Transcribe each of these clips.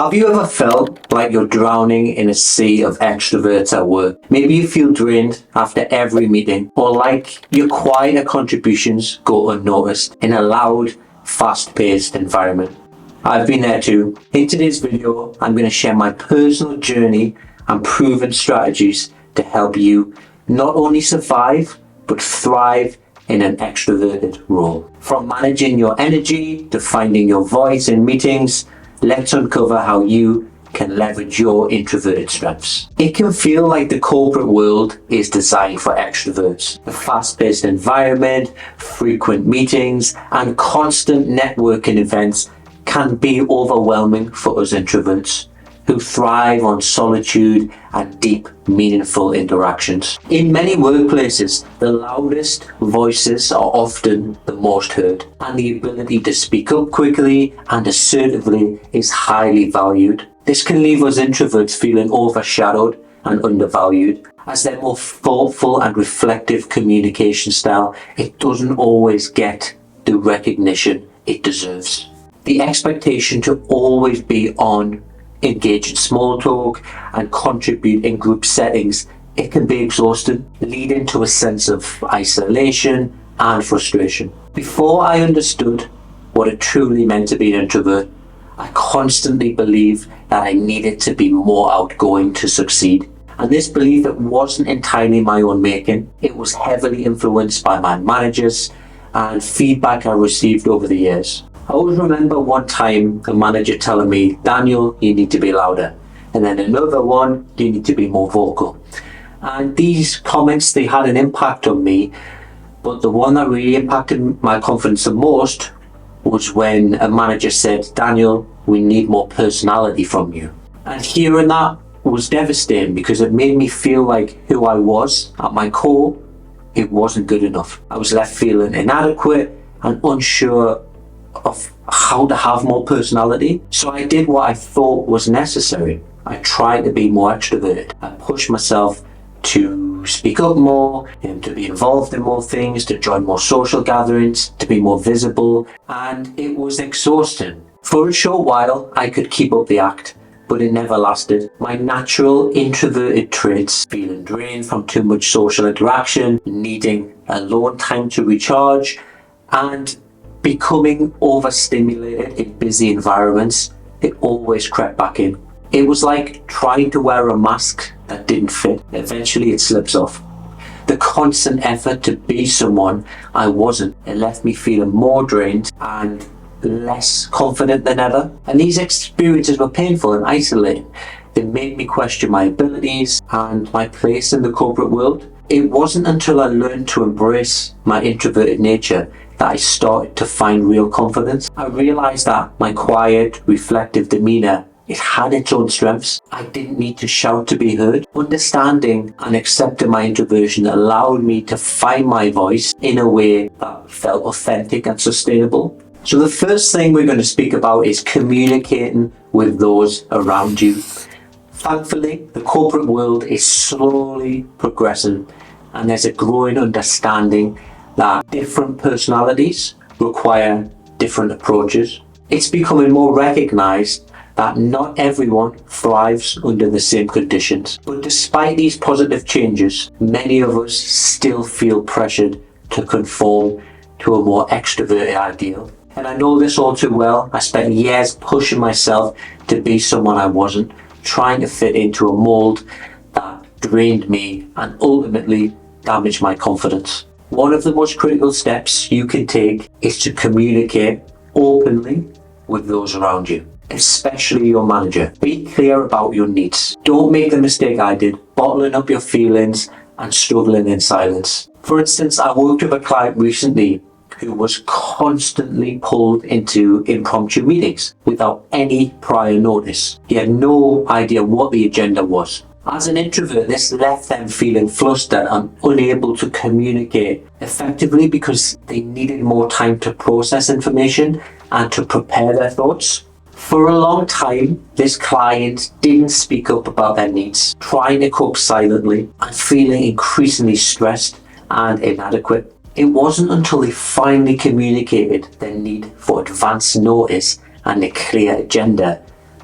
Have you ever felt like you're drowning in a sea of extroverts at work? Maybe you feel drained after every meeting, or like your quieter contributions go unnoticed in a loud, fast-paced environment. I've been there too. In today's video, I'm going to share my personal journey and proven strategies to help you not only survive, but thrive in an extroverted role. From managing your energy to finding your voice in meetings, let's uncover how you can leverage your introverted strengths. It can feel like the corporate world is designed for extroverts. The fast-paced environment, frequent meetings, and constant networking events can be overwhelming for us introverts who thrive on solitude and deep, meaningful interactions. In many workplaces, the loudest voices are often the most heard, and the ability to speak up quickly and assertively is highly valued. This can leave us introverts feeling overshadowed and undervalued, as their more thoughtful and reflective communication style, it doesn't always get the recognition it deserves. The expectation to always be on, engage in small talk, and contribute in group settings, it can be exhausting, leading to a sense of isolation and frustration. Before I understood what it truly meant to be an introvert, I constantly believed that I needed to be more outgoing to succeed. And this belief, it wasn't entirely my own making. It was heavily influenced by my managers and feedback I received over the years. I always remember one time a manager telling me, "Daniel, you need to be louder." And then another one, "You need to be more vocal." And these comments, they had an impact on me, but the one that really impacted my confidence the most was when a manager said, "Daniel, we need more personality from you." And hearing that was devastating because it made me feel like who I was at my core, it wasn't good enough. I was left feeling inadequate and unsure of how to have more personality. So I did what I thought was necessary. I tried to be more extroverted. I pushed myself to speak up more, to be involved in more things, to join more social gatherings, to be more visible, and it was exhausting. For a short while, I could keep up the act, but it never lasted. My natural introverted traits, feeling drained from too much social interaction, needing alone time to recharge, and becoming overstimulated in busy environments, it always crept back in. It was like trying to wear a mask that didn't fit. Eventually it slips off. The constant effort to be someone I wasn't, it left me feeling more drained and less confident than ever. And these experiences were painful and isolating. They made me question my abilities and my place in the corporate world. It wasn't until I learned to embrace my introverted nature that I started to find real confidence. I realized that my quiet, reflective demeanor, it had its own strengths. I didn't need to shout to be heard. Understanding and accepting my introversion allowed me to find my voice in a way that felt authentic and sustainable. So the first thing we're going to speak about is communicating with those around you. Thankfully, the corporate world is slowly progressing, and there's a growing understanding that different personalities require different approaches. It's becoming more recognized that not everyone thrives under the same conditions. But despite these positive changes, many of us still feel pressured to conform to a more extroverted ideal. And I know this all too well. I spent years pushing myself to be someone I wasn't, trying to fit into a mold that drained me and ultimately damaged my confidence. One of the most critical steps you can take is to communicate openly with those around you, especially your manager. Be clear about your needs. Don't make the mistake I did, bottling up your feelings and struggling in silence. For instance, I worked with a client recently who was constantly pulled into impromptu meetings without any prior notice. He had no idea what the agenda was. As an introvert, this left them feeling flustered and unable to communicate effectively because they needed more time to process information and to prepare their thoughts. For a long time, this client didn't speak up about their needs, trying to cope silently and feeling increasingly stressed and inadequate. It wasn't until they finally communicated their need for advance notice and a clear agenda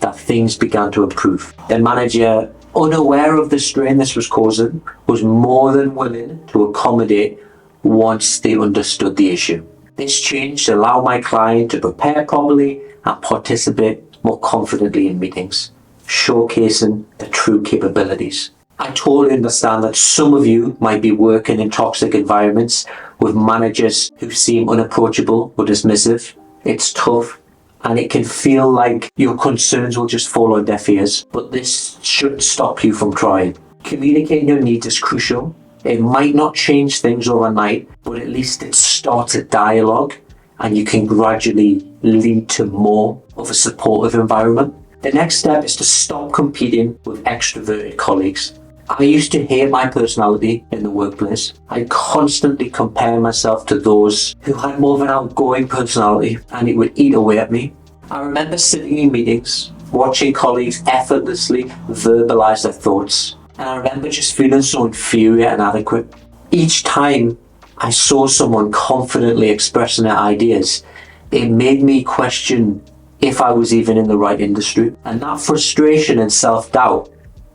that things began to improve. The manager, unaware of the strain this was causing, was more than willing to accommodate once they understood the issue. This change allowed my client to prepare properly and participate more confidently in meetings, showcasing their true capabilities. I totally understand that some of you might be working in toxic environments with managers who seem unapproachable or dismissive. It's tough and it can feel like your concerns will just fall on deaf ears, but this shouldn't stop you from trying. Communicating your needs is crucial. It might not change things overnight, but at least it starts a dialogue and you can gradually lead to more of a supportive environment. The next step is to stop competing with extroverted colleagues. I used to hate my personality in the workplace. I constantly compare myself to those who had more of an outgoing personality, and it would eat away at me. I remember sitting in meetings, watching colleagues effortlessly verbalize their thoughts, and I remember just feeling so inferior and inadequate. Each time I saw someone confidently expressing their ideas, it made me question if I was even in the right industry, and that frustration and self-doubt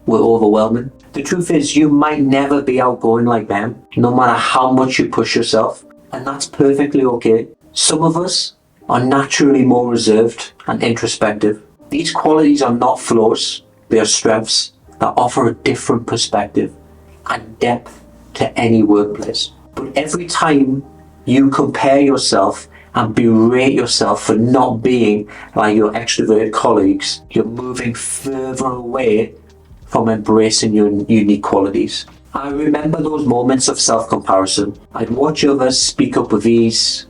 were overwhelming. The truth is, you might never be outgoing like them, no matter how much you push yourself, and that's perfectly okay. Some of us are naturally more reserved and introspective. These qualities are not flaws, they are strengths that offer a different perspective and depth to any workplace. But every time you compare yourself and berate yourself for not being like your extroverted colleagues, you're moving further away from embracing your unique qualities. I remember those moments of self-comparison. I'd watch others speak up with ease,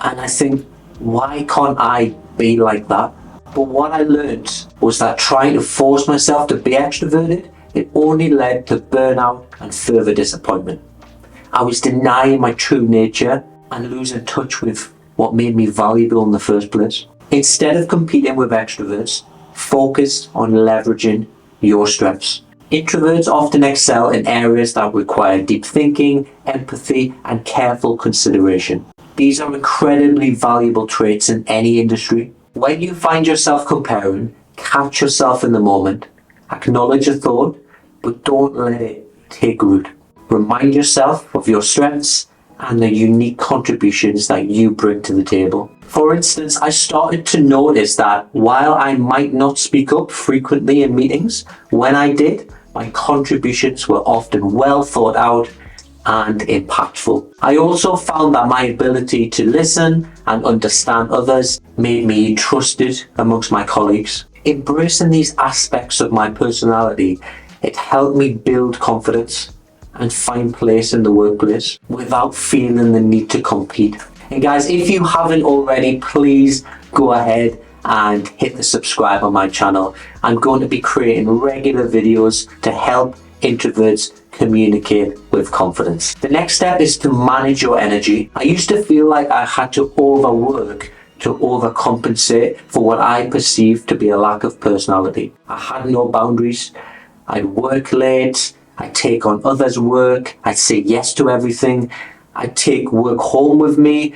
and I think, why can't I be like that? But what I learned was that trying to force myself to be extroverted, it only led to burnout and further disappointment. I was denying my true nature and losing touch with what made me valuable in the first place. Instead of competing with extroverts, focus on leveraging your strengths. Introverts often excel in areas that require deep thinking, empathy, and careful consideration. These are incredibly valuable traits in any industry. When you find yourself comparing, catch yourself in the moment. Acknowledge a thought, but don't let it take root. Remind yourself of your strengths and the unique contributions that you bring to the table. For instance, I started to notice that while I might not speak up frequently in meetings, when I did, my contributions were often well thought out and impactful. I also found that my ability to listen and understand others made me trusted amongst my colleagues. Embracing these aspects of my personality, it helped me build confidence and find place in the workplace without feeling the need to compete. And guys, if you haven't already, please go ahead and hit the subscribe on my channel. I'm going to be creating regular videos to help introverts communicate with confidence. The next step is to manage your energy. I used to feel like I had to overwork to overcompensate for what I perceived to be a lack of personality. I had no boundaries. I'd work late, I'd take on others' work, I'd say yes to everything, I'd take work home with me,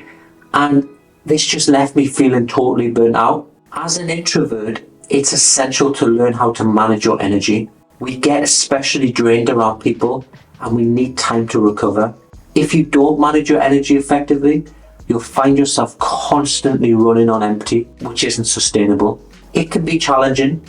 and this just left me feeling totally burnt out. As an introvert, it's essential to learn how to manage your energy. We get especially drained around people, and we need time to recover. If you don't manage your energy effectively, you'll find yourself constantly running on empty, which isn't sustainable. It can be challenging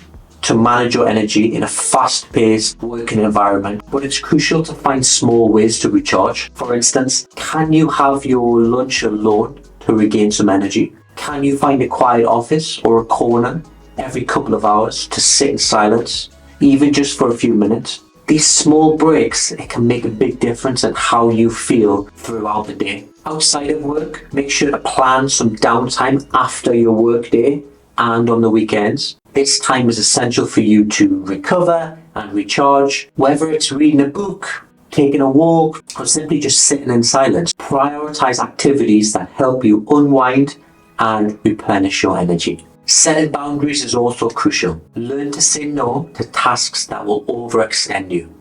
to manage your energy in a fast-paced working environment, but it's crucial to find small ways to recharge. For instance, can you have your lunch alone to regain some energy? Can you find a quiet office or a corner every couple of hours to sit in silence, even just for a few minutes? These small breaks, it can make a big difference in how you feel throughout the day. Outside of work, make sure to plan some downtime after your work day and on the weekends. This time is essential for you to recover and recharge, whether it's reading a book, taking a walk, or simply just sitting in silence. Prioritize activities that help you unwind and replenish your energy. Setting boundaries is also crucial. Learn to say no to tasks that will overextend you.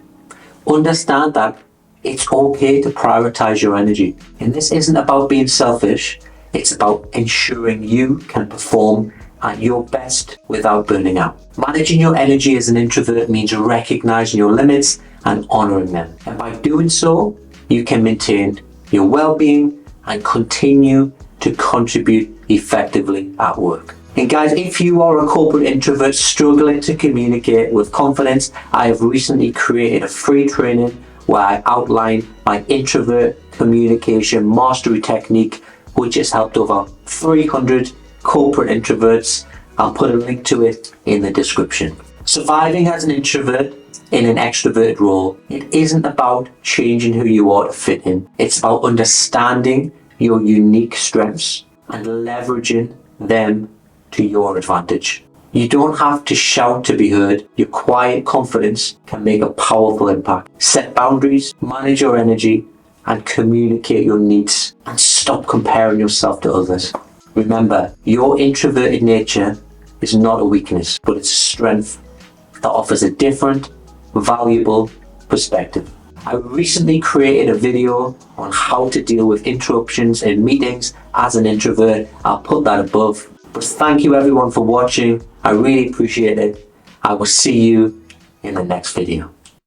Understand that it's okay to prioritize your energy. And this isn't about being selfish, it's about ensuring you can perform at your best without burning out. Managing your energy as an introvert means recognizing your limits and honoring them. And by doing so, you can maintain your well-being and continue to contribute effectively at work. And guys, if you are a corporate introvert struggling to communicate with confidence, I have recently created a free training where I outline my introvert communication mastery technique, which has helped over 300 corporate introverts. I'll put a link to it in the description. Surviving as an introvert in an extroverted role, it isn't about changing who you are to fit in. It's about understanding your unique strengths and leveraging them to your advantage. You don't have to shout to be heard. Your quiet confidence can make a powerful impact. Set boundaries, manage your energy, and communicate your needs, and stop comparing yourself to others. Remember, your introverted nature is not a weakness, but it's a strength that offers a different, valuable perspective. I recently created a video on how to deal with interruptions in meetings as an introvert. I'll put that above. But thank you everyone for watching. I really appreciate it. I will see you in the next video.